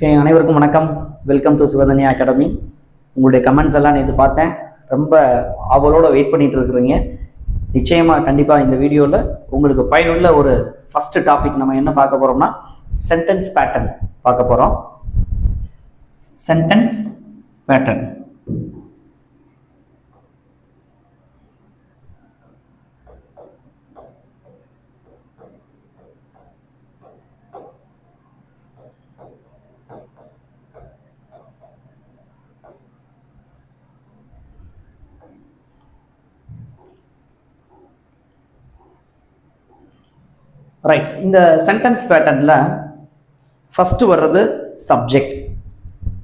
Okay, அனைவருக்கும் வணக்கம். Welcome to Sivadhanya academy. உங்களுடைய கமெண்ட்ஸ் எல்லாம் நேற்று பார்த்தேன். ரொம்ப அவளோட வெயிட் பண்ணிட்டு இருக்கிறீங்க. நிச்சயமாக கண்டிப்பாக இந்த வீடியோவில் உங்களுக்கு பயனுள்ள ஒரு ஃபர்ஸ்ட் டாபிக் நம்ம என்ன பார்க்க போகிறோம்னா சென்டென்ஸ் பேட்டர்ன் பார்க்க போகிறோம். Sentence pattern. ரைட், இந்த சென்டென்ஸ் பேட்டர்னில் ஃபஸ்ட்டு வர்றது சப்ஜெக்ட்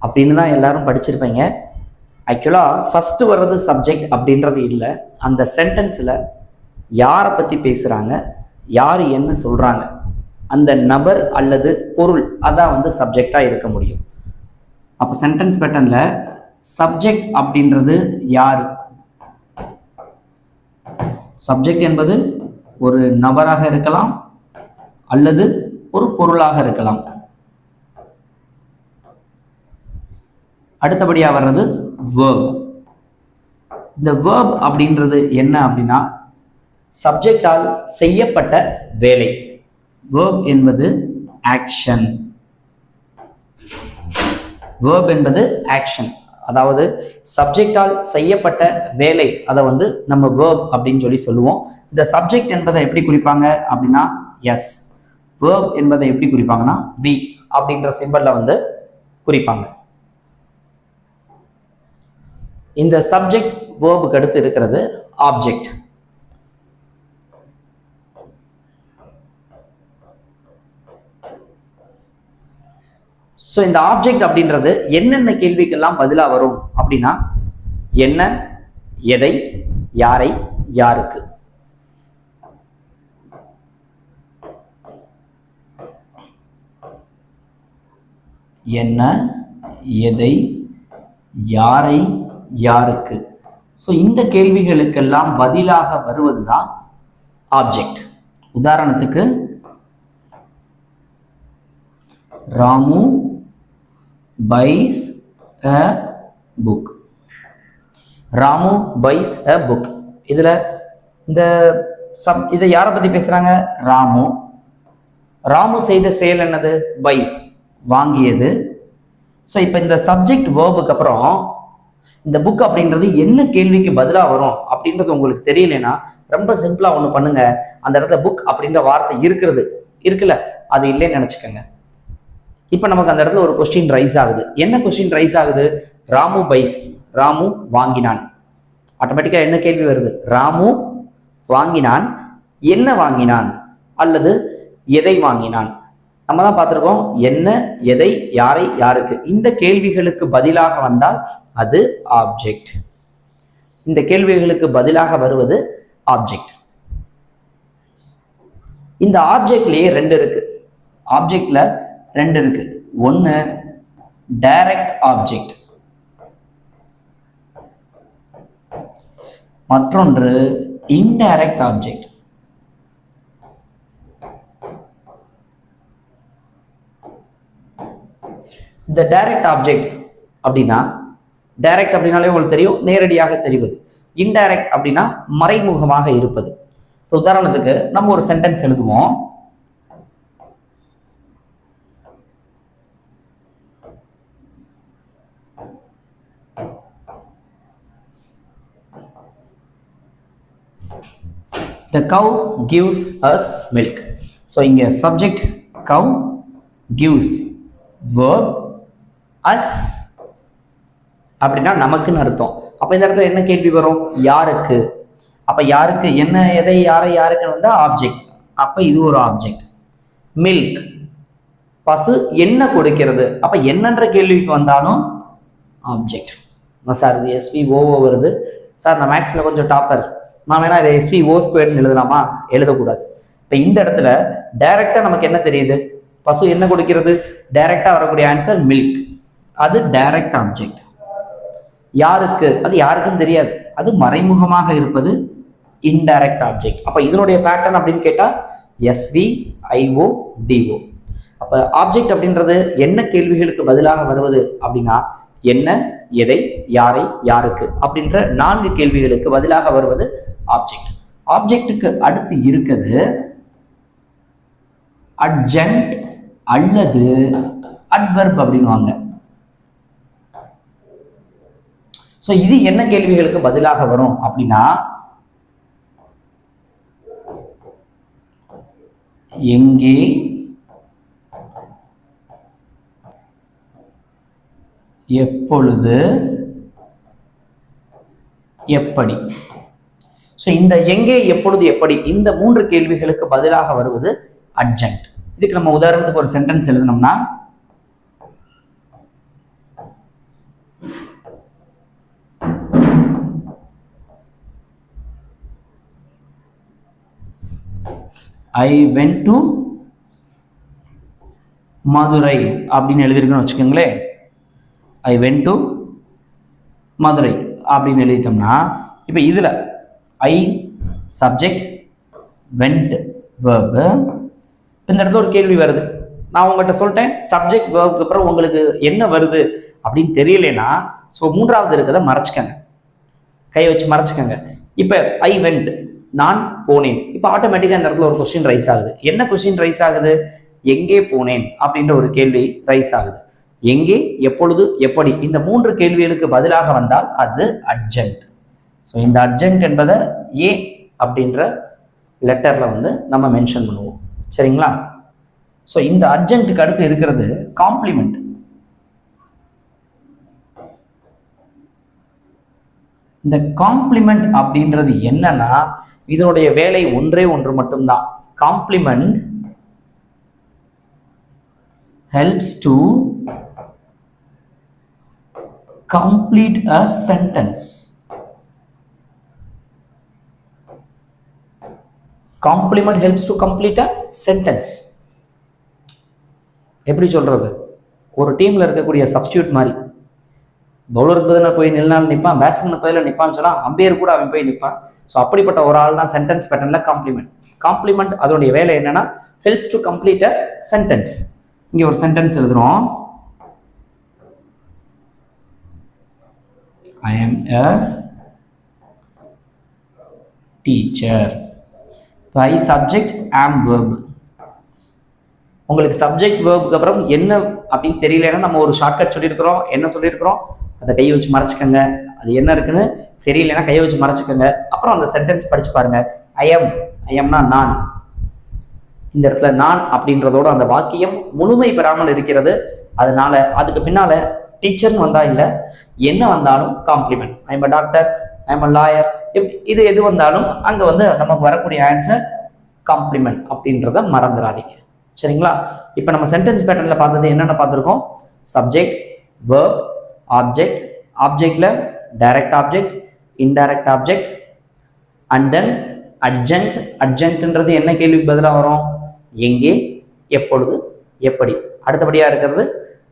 அப்படின்னு தான் எல்லாரும் படிச்சிருப்பீங்க. ஆக்சுவலாக ஃபஸ்ட்டு வர்றது சப்ஜெக்ட் அப்படின்றது இல்லை. அந்த சென்டென்ஸில் யாரை பற்றி பேசுகிறாங்க, யார் என்ன சொல்கிறாங்க, அந்த நபர் அல்லது பொருள் அதான் சப்ஜெக்டாக இருக்க முடியும். அப்போ சென்டென்ஸ் பேட்டர்னில் சப்ஜெக்ட் அப்படின்றது யார்? சப்ஜெக்ட் என்பது ஒரு நபராக இருக்கலாம் அல்லது ஒரு பொருளாக இருக்கலாம். அடுத்தபடியாக வர்றது verb. இந்த verb அப்படின்றது என்ன அப்படின்னா சப்ஜெக்டால் செய்யப்பட்ட வேலை. verb என்பது ஆக்ஷன். verb என்பது ஆக்ஷன், அதாவது சப்ஜெக்டால் செய்யப்பட்ட வேலை. அதை நம்ம verb அப்படின்னு சொல்லி சொல்லுவோம். இந்த சப்ஜெக்ட் என்பதை எப்படி குறிப்பாங்க அப்படின்னா எஸ், verb என்பதை எப்படி குறிப்பாங்கன்னா வி அப்படின்ற சிம்பல்ல குறிப்பாங்க. இந்த சப்ஜெக்ட் verb அடுத்து இருக்கிறது ஆப்ஜெக்ட். ஸோ இந்த ஆப்ஜெக்ட் அப்படின்றது என்னென்ன கேள்விக்கெல்லாம் பதிலா வரும் அப்படின்னா என்ன, எதை, யாரை, யாருக்கு. என்ன, எதை, யாரை, யாருக்கு. ஸோ இந்த கேள்விகளுக்கெல்லாம் பதிலாக வருவது தான் ஆப்ஜெக்ட். உதாரணத்துக்கு ராமு பைஸ் a book. Ramu wise a book. இதை யாரை பத்தி பேசுறாங்க? ராமு. ராமு செய்த செயல் என்னது? பைஸ், வாங்கியது. ஸோ இப்போ இந்த சப்ஜெக்ட் வேர்புக்கு அப்புறம் இந்த புக் அப்படின்றது என்ன கேள்விக்கு பதிலாக வரும் அப்படின்றது உங்களுக்கு தெரியலனா ரொம்ப சிம்பிளா ஒன்று பண்ணுங்க. அந்த இடத்துல புக் அப்படின்ற வார்த்தை இருக்குல்ல, அது இல்லைன்னு நினைச்சுக்கோங்க. இப்போ நமக்கு அந்த இடத்துல ஒரு கொஸ்டின் ரைஸ் ஆகுது. என்ன கொஸ்டின் ரைஸ் ஆகுது? ராமு பைஸ், ராமு வாங்கினான். ஆட்டோமேட்டிக்கா என்ன கேள்வி வருது? ராமு வாங்கினான், என்ன வாங்கினான் அல்லது எதை வாங்கினான். நம்ம தான் பார்த்துருக்கோம் என்ன, எதை, யாரை, யாருக்கு. இந்த கேள்விகளுக்கு பதிலாக வந்தால் அது ஆப்ஜெக்ட். இந்த கேள்விகளுக்கு பதிலாக வருவது ஆப்ஜெக்ட். இந்த ஆப்ஜெக்ட்லயே ரெண்டு இருக்கு. ஆப்ஜெக்ட்ல ரெண்டு இருக்கு. ஒன்னு டைரக்ட் ஆப்ஜெக்ட், மற்றொன்று இன்டைரக்ட் ஆப்ஜெக்ட். இந்த டைரக்ட் ஆப்ஜெக்ட் அப்படின்னா, டைரக்ட் அப்படின்னாலே உங்களுக்கு தெரியும், நேரடியாக தெரிவது. இன்டைரக்ட் அப்படின்னா மறைமுகமாக இருப்பது. உதாரணத்துக்கு நம்ம ஒரு சென்டென்ஸ் எழுதுவோம். The cow gives us milk. So இங்க subject cow, gives verb, us அப்படின்னா நமக்குன்னு அர்த்தம். அப்ப இந்த இடத்துல என்ன கேள்வி வரும்? யாருக்கு. அப்ப யாருக்கு, என்ன, எதை, யாரை, யாருக்கு ஆப்ஜெக்ட். அப்ப இது ஒரு ஆப்ஜெக்ட். மில்க், பசு என்ன கொடுக்கிறது. அப்ப என்னன்ற கேள்விக்கு வந்தாலும் ஆப்ஜெக்ட். சார் இது SVO வருது சார், நான் மேக்ஸ்ல கொஞ்சம் டாப்பர், நான் வேணா இதை SVO² எழுதலாமா? எழுதக்கூடாது. இப்ப இந்த இடத்துல டைரக்டா நமக்கு என்ன தெரியுது? பசு என்ன கொடுக்கிறது. டைரக்டா வரக்கூடிய ஆன்சர் மில்க். அது டைரக்ட் ஆப்ஜெக்ட். யாருக்கு, அது யாருக்கும் தெரியாது, அது மறைமுகமாக இருப்பது இன்டைரக்ட் ஆப்ஜெக்ட். அப்ப இதனுடைய பேட்டர்ன் அப்படின்னு கேட்டா SVIO DO. அப்ப ஆப்ஜெக்ட் அப்படின்றது என்ன கேள்விகளுக்கு பதிலாக வருவது அப்படின்னா என்ன, எதை, யாரை, யாருக்கு அப்படின்ற 4 கேள்விகளுக்கு பதிலாக வருவது ஆப்ஜெக்ட். ஆப்ஜெக்டுக்கு அடுத்து இருக்குது அட்ஜென்ட் அல்லது அட்வெர்ப் அப்படின்வாங்க. ஸோ இது என்ன கேள்விகளுக்கு பதிலாக வரும் அப்படின்னா எங்கே, எப்பொழுது, எப்படி. ஸோ இந்த எங்கே, எப்பொழுது, எப்படி இந்த 3 கேள்விகளுக்கு பதிலாக வருவது அட்ஜென்ட். இதுக்கு நம்ம உதாரணத்துக்கு ஒரு சென்டென்ஸ் எழுதணும்னா I went to மதுரை அப்படின்னு எழுதிருக்கணும்னு வச்சுக்கோங்களேன். I went to மதுரை அப்படின்னு எழுதிட்டோம்னா இப்போ இதில் I சப்ஜெக்ட், went verb. இந்த இடத்துல ஒரு கேள்வி வருது. நான் உங்கள்கிட்ட சொல்லிட்டேன் சப்ஜெக்ட் வேர்புக்கு அப்புறம் உங்களுக்கு என்ன வருது அப்படின்னு தெரியலனா ஸோ 3வது இருக்கிறத மறைச்சிக்கங்க, கையை வச்சு மறைச்சிக்கங்க. இப்போ I went, நான் போனேன். இப்போ ஆட்டோமேட்டிக்காக இந்த இடத்துல ஒரு கொஸ்டின் ரைஸ் ஆகுது. என்ன கொஸ்டின் ரைஸ் ஆகுது? எங்கே போனேன் அப்படின்ற ஒரு கேள்வி ரைஸ் ஆகுது. எங்கே, எப்பொழுது, எப்படி இந்த 3 கேள்விகளுக்கு பதிலாக வந்தால் அது அட்ஜென்ட். ஸோ இந்த அட்ஜென்ட் என்பதை ஏ அப்படின்ற லெட்டர்ல வந்து நம்ம மென்ஷன் பண்ணுவோம். சரிங்களா? ஸோ இந்த அட்ஜென்ட்டுக்கு அடுத்து இருக்கிறது காம்ப்ளிமெண்ட். இந்த காம்ப்ளிமெண்ட் அப்படின்றது என்னன்னா இதனுடைய வேலை ஒன்றே ஒன்று மட்டும்தான். Complement helps to complete a sentence. Complement helps to complete a sentence. எப்படி சொல்றது? ஒரு டீம்ல இருக்கக்கூடிய சப்ஸ்டியூட் மாதிரி. பவுலருக்கு பதிலாக போய் நில்னால் நிற்பான், பேட்ஸ்மேன் பதிலாக நிற்பான்னு சொன்னா அம்பையர் கூட அவன் போய் நிற்பான். ஸோ அப்படிப்பட்ட ஒரு ஆள் தான் சென்டென்ஸ் பேட்டர்ன்ல காம்ப்ளிமெண்ட். காம்ப்ளிமெண்ட் அதோடைய வேலை என்னன்னா helps to complete a sentence. இங்க ஒரு சென்டென்ஸ் எழுதுறோம். I am a teacher. I subject, am verb. உங்களுக்கு சப்ஜெக்ட் வேர்புக்கு அப்புறம் என்ன அப்படின்னு தெரியலன்னா நம்ம ஒரு ஷார்ட்கட் சொல்லியிருக்கிறோம். என்ன சொல்லியிருக்கிறோம்? அதை கையை வச்சு மறைச்சிக்கங்க. அது என்ன இருக்குன்னு தெரியலன்னா கையை வச்சு மறைச்சிக்கங்க. அப்புறம் அந்த சென்டென்ஸ் படிச்சு பாருங்க. ஐஎம்னா நான். இந்த இடத்துல நான் அப்படின்றதோட அந்த வாக்கியம் முழுமை பெறாமல் இருக்கிறது. அதனால அதுக்கு பின்னால டீச்சர்னு வந்தா இல்லை, என்ன வந்தாலும் complement. I'm a doctor, I'm a lawyer, இது எது வந்தாலும் அங்கே வந்து நமக்கு வரக்கூடிய ஆன்சர் காம்ப்ளிமெண்ட் அப்படின்றத மறந்துடாதீங்க. சரிங்களா? இப்போ நம்ம சென்டென்ஸ் பேட்டர்ன்ல பார்த்தது என்னென்ன பார்த்துருக்கோம்? சப்ஜெக்ட், வேர்ப், ஆப்ஜெக்ட், ஆப்ஜெக்ட்ல direct object, indirect object, and then adjunct. அட்ஜென்ட்ன்றது என்ன கேள்விக்கு பதிலாக வரும்? எங்கே, எப்பொழுது, எப்படி. அடுத்தபடியா இருக்கிறது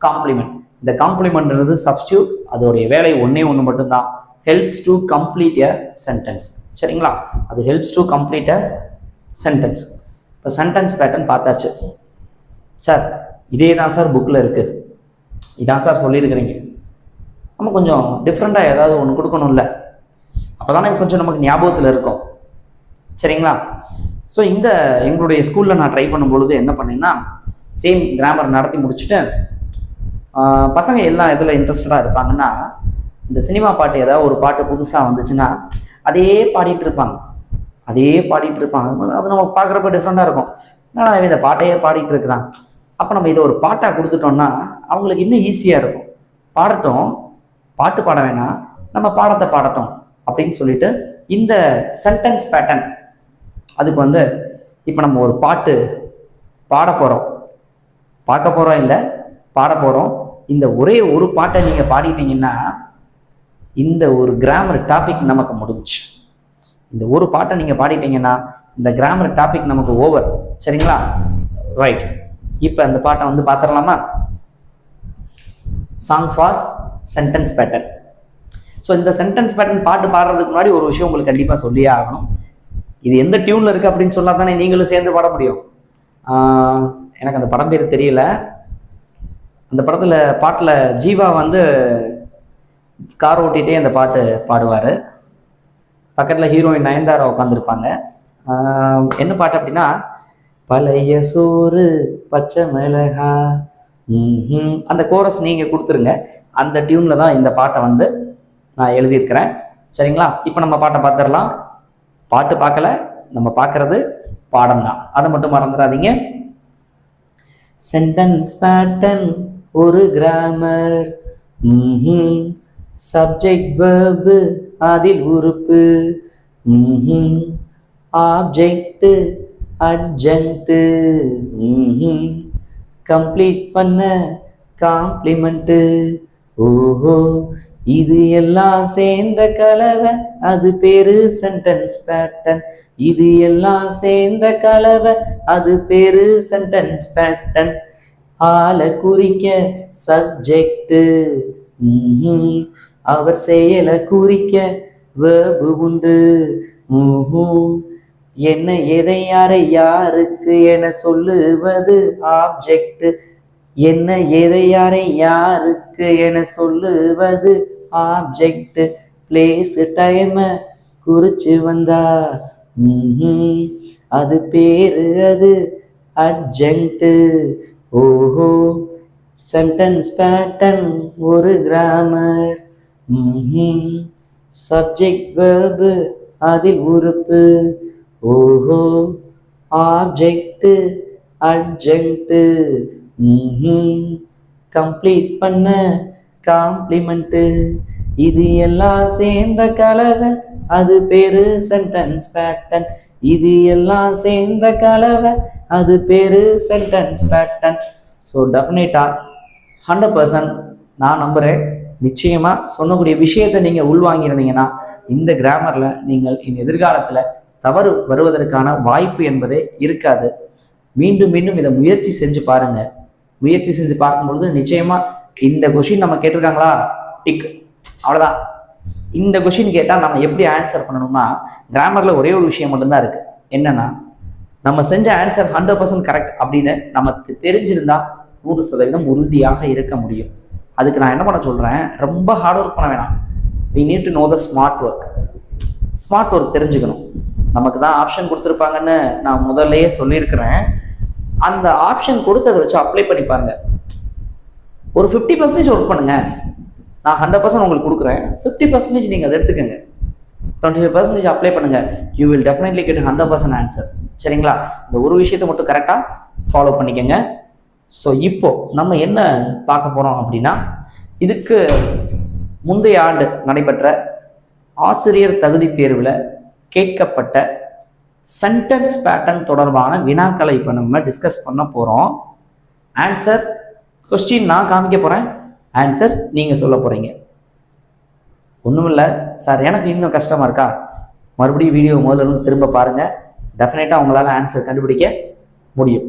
காம்ப்ளிமெண்ட். இந்த காம்ப்ளிமெண்ட்ன்றது சப்ஸ்டியூட். அதோடைய வேலை ஒன்னே ஒன்று மட்டும்தான், helps to complete a sentence. சரிங்களா? அது helps to complete a sentence. இப்போ சென்டென்ஸ் பேட்டர்ன் பார்த்தாச்சு. சார் இதே தான் சார் புக்கில் இருக்குது, இதான் சார் சொல்லியிருக்கிறீங்க, நம்ம கொஞ்சம் டிஃப்ரெண்ட்டாக ஏதாவது ஒன்று கொடுக்கணும்ல, அப்போ தானே கொஞ்சம் நமக்கு ஞாபகத்தில் இருக்கும். சரிங்களா? ஸோ இந்த எங்களுடைய ஸ்கூலில் நான் ட்ரை பண்ணும்பொழுது என்ன பண்ணேன்னா சேம் கிராமர் நடத்தி முடிச்சுட்டு பசங்க எல்லாம் எதில் இன்ட்ரெஸ்டடாக இருப்பாங்கன்னா இந்த சினிமா பாட்டு ஏதாவது ஒரு பாட்டு புதுசாக வந்துச்சுன்னா அதே பாடிட்டு இருப்பாங்க. அது நம்ம பார்க்குறப்ப டிஃப்ரெண்ட்டாக இருக்கும். ஏன்னா இந்த பாட்டையே பாடிட்டு இருக்கிறான். அப்போ நம்ம இதை ஒரு பாட்டாக கொடுத்துட்டோம்னா அவங்களுக்கு இன்னும் ஈஸியாக இருக்கும். பாடட்டும், பாட்டு பாட வேணாம், நம்ம பாடத்தை பாடட்டும் அப்படின்னு சொல்லிட்டு இந்த சென்டென்ஸ் பேட்டர்ன் அதுக்கு வந்து இப்போ நம்ம ஒரு பாட்டு பாட போகிறோம், பார்க்க போகிறோம் இல்லை பாட போகிறோம். இந்த ஒரே ஒரு பாட்டை நீங்கள் பாடிட்டீங்கன்னா இந்த ஒரு கிராமர் டாபிக் நமக்கு முடிஞ்சு. இந்த ஒரு பாட்டை நீங்கள் பாடிட்டீங்கன்னா இந்த கிராமர் டாபிக் நமக்கு ஓவர். சரிங்களா? ரைட். இப்போ அந்த பாட்டை வந்து பார்த்துடலாமா? Song for sentence pattern. So இந்த சென்டென்ஸ் பேட்டர்ன் பாட்டு பாடுறதுக்கு முன்னாடி ஒரு விஷயம் உங்களுக்கு கண்டிப்பாக சொல்லியே ஆகணும். இது எந்த டியூனில் இருக்குது அப்படின்னு சொன்னா தானே நீங்களும் சேர்ந்து பாட முடியும். எனக்கு அந்த படம் பேர் தெரியல. அந்த படத்தில் பாட்டில் ஜீவா வந்து கார் ஓட்டிகிட்டே அந்த பாட்டு பாடுவார். பக்கத்தில் ஹீரோயின் நயன்தாரா உட்காந்துருப்பாங்க. என்ன பாட்டு அப்படின்னா, பழைய சோறு பச்சை மிளகா, அந்த கோரஸ் நீங்கள் கொடுத்துருங்க. அந்த டியூனில் தான் இந்த பாட்டை வந்து நான் எழுதியிருக்கிறேன். சரிங்களா? இப்போ நம்ம பாட்டை பார்த்துடலாம். பாட்டு பார்க்கல, நம்ம பார்க்கறது பாடம் தான், அதை மட்டும் மறந்துடாதீங்க. சென்டென்ஸ் பேட்டர்ன் ஒரு கிராமர், சப்ஜெக்ட் வெர்பு அதில் உறுப்பு, ஆப்ஜெக்ட் அட்ஜெக்ட், கம்ப்ளீட் பண்ண காம்ப்ளிமெண்ட். ஓஹோ, இது எல்லாம் சேர்ந்த கலவை, அது பேரு சென்டென்ஸ் பேட்டர்ன். இது எல்லாம் சேர்ந்த கலவை, அது பேரு சென்டென்ஸ் பேட்டர்ன். ஆளை குறிக்க சப்ஜெக்ட், அவர் செயலை குறிக்க வேர்பு உண்டு. என்ன எதை யாரை யாருக்கு என சொல்லுவது ஆப்ஜெக்ட். என்ன எதை யாரை யாருக்கு என சொல்லுவது ஆப்ஜெக்ட். பிளேஸ் டைம் குறிச்சு வந்தா அது பேரு, அது அட்ஜெக்ட். ஓஹோ, சென்டென்ஸ் பேட்டர்ன் ஒரு கிராமர், சப்ஜெக்ட் வெர்பு அதில் உறுப்பு. ஓஹோ, ஆப்ஜெக்ட் அட்ஜெக்ட், கம்ப்ளீட் பண்ண காம்ப்ளிமெண்ட். இது எல்லாம் சேர்ந்த கலவை, அது பேரு சென்டென்ஸ் பேட்டர்ன். இது எல்லாம் சேர்ந்த கலவை, அது பேரு சென்டென்ஸ் பேட்டர்ன். ஸோ டெஃபினட்டாக 100% நான் நம்புகிறேன், நிச்சயமாக சொன்னக்கூடிய விஷயத்தை நீங்கள் உள்வாங்கியிருந்தீங்கன்னா இந்த கிராமரில் நீங்கள் எதிர்காலத்தில் தவறு வருவதற்கான வாய்ப்பு என்பதே இருக்காது. மீண்டும் மீண்டும் இதை முயற்சி செஞ்சு பாருங்கள். முயற்சி செஞ்சு பார்க்கும்பொழுது நிச்சயமாக இந்த கொஷின் நம்ம கேட்டிருக்காங்களா, டிக், அவ்வளோதான். இந்த கொஷின் கேட்டால் நம்ம எப்படி ஆன்சர் பண்ணணும்னா, கிராமரில் ஒரே ஒரு விஷயம் மட்டும்தான் இருக்குது. என்னென்னா, நம்ம செஞ்ச ஆன்சர் 100% கரெக்ட் அப்படின்னு நமக்கு தெரிஞ்சிருந்தா 100% உறுதியாக இருக்க முடியும். அதுக்கு நான் என்ன பண்ண சொல்கிறேன், ரொம்ப ஹார்ட் ஒர்க் பண்ண வேணாம். we need to know the smart work. Smart work தெரிஞ்சுக்கணும். நமக்கு தான் ஆப்ஷன் கொடுத்துருப்பாங்கன்னு நான் முதல்லையே சொல்லியிருக்கிறேன். அந்த ஆப்ஷன் கொடுத்ததை வச்சு அப்ளை பண்ணி பாருங்க. ஒரு 50% ஒர்க் பண்ணுங்க. நான் 100% உங்களுக்கு கொடுக்குறேன், 50% நீங்கள் அதை எடுத்துக்கங்க. 25% அப்ளை பண்ணுங்க. You will definitely get 100% answer. சரிங்களா? இந்த ஒரு விஷயத்தை மட்டும் கரெக்டாக ஃபாலோ பண்ணிக்கங்க. ஸோ இப்போ நம்ம என்ன பார்க்க போகிறோம் அப்படின்னா, இதுக்கு முந்தைய ஆண்டு நடைபெற்ற ஆசிரியர் தகுதி தேர்வில் கேட்கப்பட்ட சென்டென்ஸ் பேட்டர்ன் தொடர்பான வினாக்களை இப்போ நம்ம டிஸ்கஸ் பண்ண போகிறோம். ஆன்சர் கொஸ்டின் நான் காமிக்க போகிறேன், ஆன்சர் நீங்கள் சொல்ல போகிறீங்க. ஒன்றும் இல்லை சார், எனக்கு இன்னும் கஷ்டமாக இருக்கா, மறுபடியும் வீடியோ முதல்ல திரும்ப பாருங்கள். டெஃபினட்டாக உங்களால் ஆன்சர் கண்டுபிடிக்க முடியும்.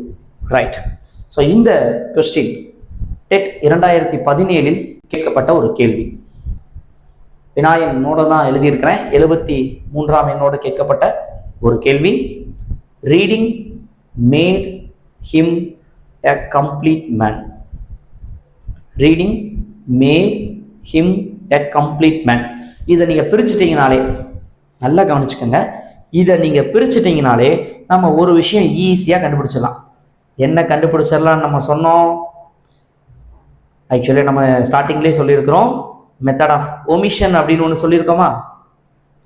ரைட். ஸோ இந்த கொஸ்டின் டெட் 2017 கேட்கப்பட்ட ஒரு கேள்வி. வினாயன் என்னோட தான் எழுதியிருக்கிறேன். 73ஆம் எண்ணோடு கேட்கப்பட்ட ஒரு கேள்வி. ரீடிங் மேட் ஹிம் எ complete man. Reading mat him எ கம்ப்ளீட் மேன். இதை நீங்கள் பிரிச்சுட்டீங்கனாலே, நல்லா கவனிச்சுக்கோங்க, இதை நீங்கள் பிரிச்சுட்டீங்கனாலே நம்ம ஒரு விஷயம் ஈஸியாக கண்டுபிடிச்சிடலாம். என்ன கண்டுபிடிச்சிடலாம் நம்ம சொன்னோம்? ஆக்சுவலி நம்ம ஸ்டார்டிங்லேயே சொல்லியிருக்கிறோம், மெத்தட் ஆஃப் ஒமிஷன் அப்படின்னு ஒன்று சொல்லியிருக்கோமா,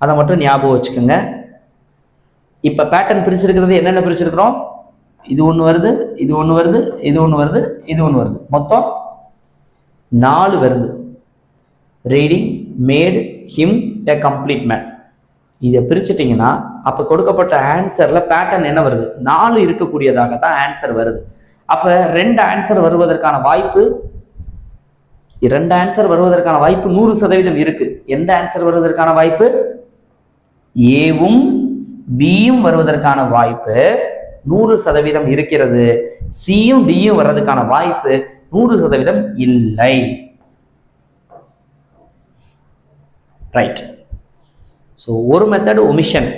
அதை மட்டும் ஞாபகம் வச்சுக்கோங்க. இப்போ பேட்டர்ன் பிரிச்சிருக்கிறது என்னென்ன பிரிச்சிருக்கிறோம்? இது ஒன்று வருது, இது ஒன்று வருது, இது ஒன்று வருது, இது ஒன்று வருது, மொத்தம் 4 வருது. ரீடிங் மேட் ஹிம் எ கம்ப்ளீட் மேன். இதை பிரிச்சுட்டிங்கன்னா அப்போ கொடுக்கப்பட்ட ஆன்சரில் பேட்டர்ன் என்ன வருது? 4 இருக்கக்கூடியதாக தான் ஆன்சர் வருது. அப்போ 2 ஆன்சர் வருவதற்கான வாய்ப்பு, 2 ஆன்சர் வருவதற்கான வாய்ப்பு 100% இருக்கு. எந்த ஆன்சர் வருவதற்கான வாய்ப்பு? ஏவும் பியும் வருவதற்கான வாய்ப்பு 100% இருக்கிறது. சியும் டியும் வர்றதுக்கான வாய்ப்பு 100% இல்லை. ரைட். ஸோ ஒரு மெத்தட் ஒமிஷன்.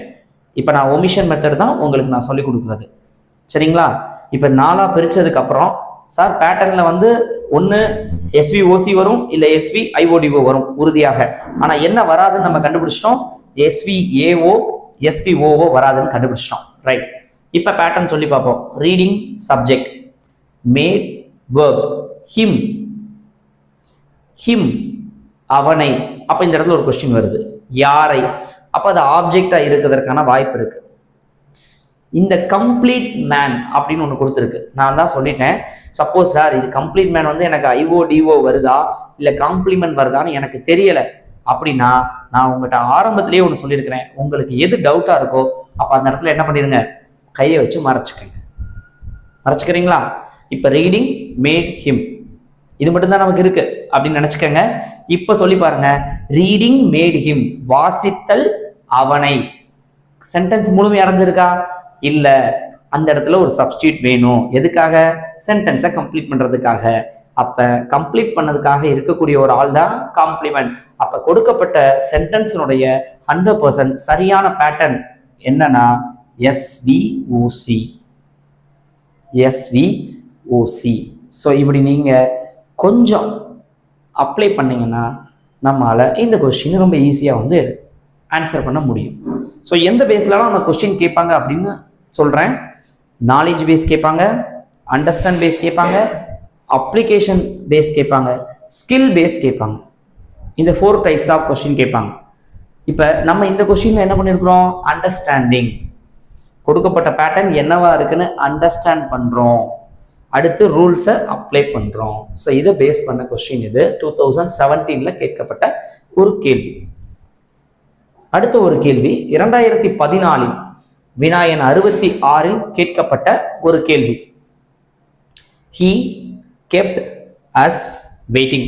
இப்போ நான் ஒமிஷன் மெத்தட் தான் உங்களுக்கு நான் சொல்லிக் கொடுக்குறது. சரிங்களா? இப்போ 4ஆ பிரிச்சதுக்கு அப்புறம் சார் பேட்டர்ன்ல வந்து ஒன்று எஸ்விஓசி வரும் இல்லை எஸ்விஐஓடிஓ வரும் உறுதியாக. ஆனால் என்ன வராதுன்னு நம்ம கண்டுபிடிச்சிட்டோம், எஸ்விஏஓ எஸ்விஓஓ வராதுன்னு கண்டுபிடிச்சிட்டோம். ரைட், இப்போ பேட்டர்ன் சொல்லி பார்ப்போம். Reading subject, made verb, him, him அவனை. அப்போ இந்த இடத்துல ஒரு கொஸ்டின் வருது, யாரை. அப்போ அது ஆப்ஜெக்டா இருக்கிறதுக்கான வாய்ப்பு இருக்கு. இந்த கம்ப்ளீட் மேன் அப்படின்னு ஒன்று கொடுத்துருக்கு. நான் தான் சொல்லிட்டேன், சப்போஸ் சார் இது கம்ப்ளீட் மேன் வந்து எனக்கு ஐஓடிஓ வருதா இல்லை காம்ப்ளிமெண்ட் வருதான்னு எனக்கு தெரியலை அப்படின்னா நான் உங்கள்கிட்ட ஆரம்பத்திலேயே ஒன்று சொல்லியிருக்கிறேன், உங்களுக்கு எது டவுட்டாக இருக்கோ அப்போ அந்த இடத்துல என்ன பண்ணிடுங்க, கையை வச்சு மறைச்சிக்கங்க. மறைச்சிக்கிறீங்களா? இப்போ ரீடிங் மேட் ஹிம் இது மட்டும்தான் நமக்கு இருக்கு அப்படின்னு நினைச்சுக்கோங்க. இப்போ சொல்லி பாருங்க, ரீடிங் மேட் ஹிம் வாசித்தல் அவனை. சென்டென்ஸ் முழுமை அடைஞ்சிருக்கா? இல்ல, அந்த இடத்துல ஒரு சப்ஸ்டியூட் வேணும். எதுக்காக? சென்டென்ஸை கம்ப்ளீட் பண்றதுக்காக. அப்ப கம்ப்ளீட் பண்ணதுக்காக இருக்கக்கூடிய ஒரு ஆள் தான் காம்ப்ளிமெண்ட். அப்ப கொடுக்கப்பட்ட சென்டென்ஸினுடைய 100% சரியான பேட்டர்ன் என்னன்னா எஸ்விஓசி. எஸ்விஓசி. ஸோ இப்படி நீங்க கொஞ்சம் அப்ளை பண்ணீங்கன்னா நம்மளால இந்த கொஸ்டின் ரொம்ப ஈஸியா வந்து ஆன்சர் பண்ண முடியும். ஸோ எந்த பேஸ்லாம் நம்ம கொஸ்டின் கேட்பாங்க அப்படின்னு சொல்கிறேன். நாலேஜ் பேஸ் கேட்பாங்க, அண்டர்ஸ்டாண்ட் பேஸ் கேட்பாங்க, அப்ளிகேஷன் பேஸ் கேட்பாங்க, ஸ்கில் பேஸ் கேட்பாங்க. இந்த 4 டைப்ஸ் ஆஃப் கொஸ்டின் கேட்பாங்க. இப்போ நம்ம இந்த கொஸ்டினில் என்ன பண்ணியிருக்கிறோம், அண்டர்ஸ்டாண்டிங். கொடுக்கப்பட்ட பேட்டர்ன் என்னவா இருக்குன்னு அண்டர்ஸ்டாண்ட் பண்ணுறோம், அடுத்து ரூல்ஸை அப்ளை பண்ணுறோம். ஸோ இதை பேஸ் பண்ண கொஸ்டின் இது 2017 கேட்கப்பட்ட ஒரு கேள்வி. அடுத்த ஒரு கேள்வி 2014 வினாயன் 66 கேட்கப்பட்ட ஒரு கேள்வி. He kept us waiting.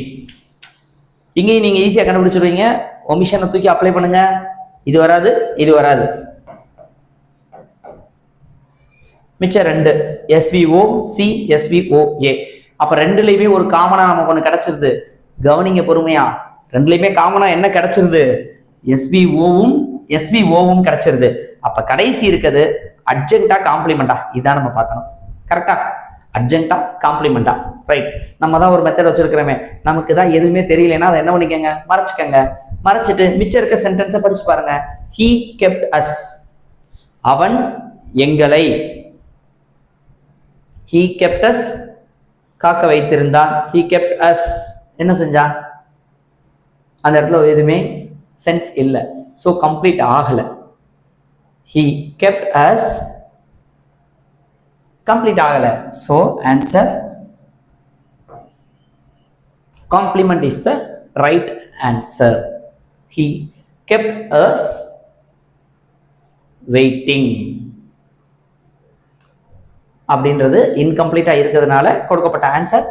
இங்கேயும் நீங்க ஈஸியா கண்டுபிடிச்சிருவீங்க. ஒமிஷனை தூக்கி அப்ளை பண்ணுங்க. இது வராது, இது வராது. மிச்சம் 2 எஸ்விஓ சி எஸ்விஓ ஏ. அப்ப ரெண்டுலயுமே ஒரு காமனா நமக்கு ஒண்ணு கிடைச்சிருது. கவனிங்க பொறுமையா, ரெண்டுலயுமே காமனா என்ன கிடைச்சிருது, எஸ்விஓவும் எஸ்விஓவும் கிடைச்சிருது. அப்ப கடைசி இருக்குது அட்ஜெக்டா காம்ப்ளிமெண்டா, இதான் நம்ம பார்க்கணும். கரெக்டா? அட்ஜெக்டா காம்ப்ளிமெண்டா. ரைட், நம்ம தான் ஒரு மெத்தட் வச்சிருக்கிறோமே, நமக்கு தான் எதுவுமே தெரியலன்னா அதை என்ன பண்ணிக்கங்க, மறைச்சுக்கங்க. மறைச்சிட்டு மிச்சம் இருக்க சென்டென்ஸை படிச்சு பாருங்க. He kept us, அவன் எங்களை. He kept us, காக்க வைத்திருந்தான். He kept us, என்ன செஞ்சான்? அந்த இடத்துல எதுவுமே சென்ஸ் இல்லை, ஸோ கம்ப்ளீட் ஆகல. He kept us கம்ப்ளீட் ஆகல. So answer complement is the right answer. He kept us waiting அப்படின்றது இன்கம்ப்ளீட்டா இருக்கிறதுனால கொடுக்கப்பட்ட ஆன்சர்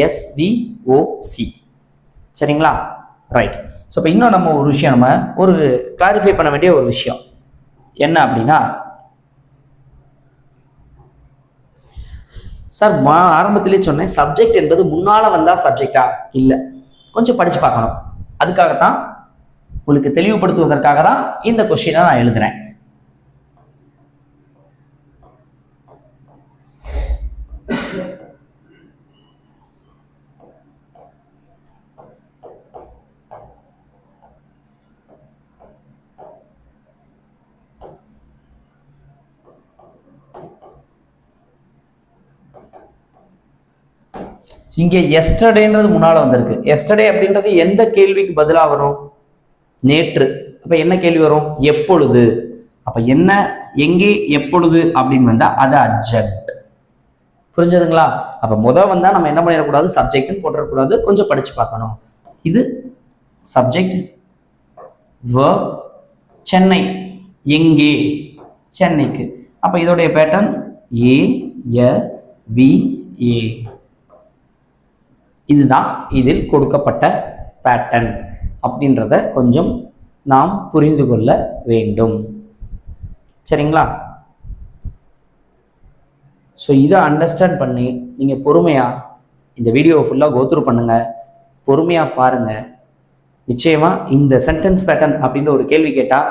எஸ்விஓசி. சரிங்களா? ரைட். ஸோ இப்போ இன்னும் நம்ம ஒரு விஷயம், நம்ம ஒரு கிளாரிஃபை பண்ண வேண்டிய ஒரு விஷயம் என்ன அப்படின்னா, சார் ஆரம்பத்திலே சொன்னேன் சப்ஜெக்ட் என்பது முன்னால வந்தா சப்ஜெக்டா இல்லை, கொஞ்சம் படிச்சு பார்க்கணும். அதுக்காகத்தான், உங்களுக்கு தெளிவுபடுத்துவதற்காக தான் இந்த கொஸ்டினை நான் எழுதுறேன். இங்க எஸ்டர்டேன்றது முன்னால வந்திருக்கு. எஸ்டர்டே அப்படின்றது எந்த கேள்விக்கு பதிலா வரும்? நேற்று. அப்ப என்ன கேள்வி வரும்? எப்பொழுது. அப்ப என்ன, எங்கே, எப்பொழுது அப்படின்னு வந்தா அது அட்ஜெக்ட். புரிஞ்சதுங்களா? அப்ப வந்தா நம்ம என்ன பண்ணிடக்கூடாது, சப்ஜெக்ட்னு போட்டுறக்கூடாது, கொஞ்சம் படிச்சு பார்க்கணும். இது சப்ஜெக்ட், verb, சென்னை, எங்கே, சென்னைக்கு. அப்ப இதோடைய பேட்டர்ன் ஏ எஸ் வி ஏ. இதுதான் இதில் கொடுக்கப்பட்ட பேட்டர்ன் அப்படின்றத கொஞ்சம் நாம் புரிந்து கொள்ள வேண்டும். சரிங்களா? ஸோ இதை அண்டர்ஸ்டாண்ட் பண்ணி நீங்கள் பொறுமையாக இந்த வீடியோவை ஃபுல்லாக கோத்ரூ பண்ணுங்க, பொறுமையாக பாருங்க. நிச்சயமாக இந்த சென்டென்ஸ் பேட்டர்ன் அப்படின்ற ஒரு கேள்வி கேட்டால்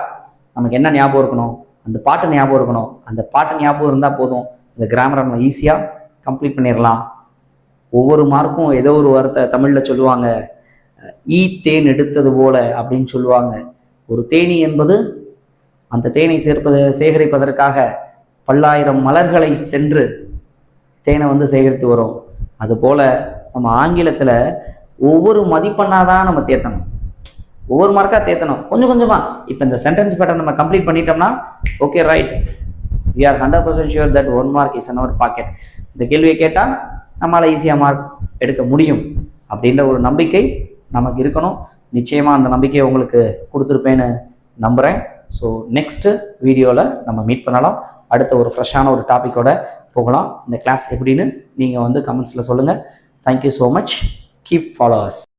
நமக்கு என்ன ஞாபகம் இருக்கணும்? அந்த பாட்டு ஞாபகம் இருக்கணும். அந்த பாட்டு ஞாபகம் இருந்தால் போதும், இந்த கிராமரை நம்ம ஈஸியாக கம்ப்ளீட் பண்ணிடலாம். ஒவ்வொரு மார்க்கும் ஏதோ ஒரு வார்த்தை தமிழில் சொல்லுவாங்க, ஈ தேன் எடுத்தது போல அப்படின்னு சொல்லுவாங்க. ஒரு தேனி என்பது அந்த தேனை சேகரிப்பதற்காக பல்லாயிரம் மலர்களை சென்று தேனை வந்து சேகரித்து வரும். அதுபோல் நம்ம ஆங்கிலத்தில் ஒவ்வொரு மதிப்பெண்ணாக தான் நம்ம தேற்றணும், ஒவ்வொரு மார்க்காக தேற்றணும், கொஞ்சம் கொஞ்சமாக. இப்போ இந்த சென்டென்ஸ் பேட்டர்ன் நம்ம கம்ப்ளீட் பண்ணிட்டோம்னா okay right, we are 100% sure that 1 mark is in our pocket. இந்த கேள்வியை கேட்டால் நம்மளால் ஈஸியாக மார்க் எடுக்க முடியும் அப்படின்ற ஒரு நம்பிக்கை நமக்கு இருக்கணும். நிச்சயமாக அந்த நம்பிக்கையை உங்களுக்கு கொடுத்துருப்பேன்னு நம்புகிறேன். ஸோ நெக்ஸ்ட்டு வீடியோவில் நம்ம மீட் பண்ணலாம். அடுத்த ஒரு ஃப்ரெஷ்ஷான ஒரு டாப்பிக்கோட போகலாம். இந்த கிளாஸ் எப்படின்னு நீங்கள் வந்து கமெண்ட்ஸில் சொல்லுங்கள். Thank you so much. Keep followers.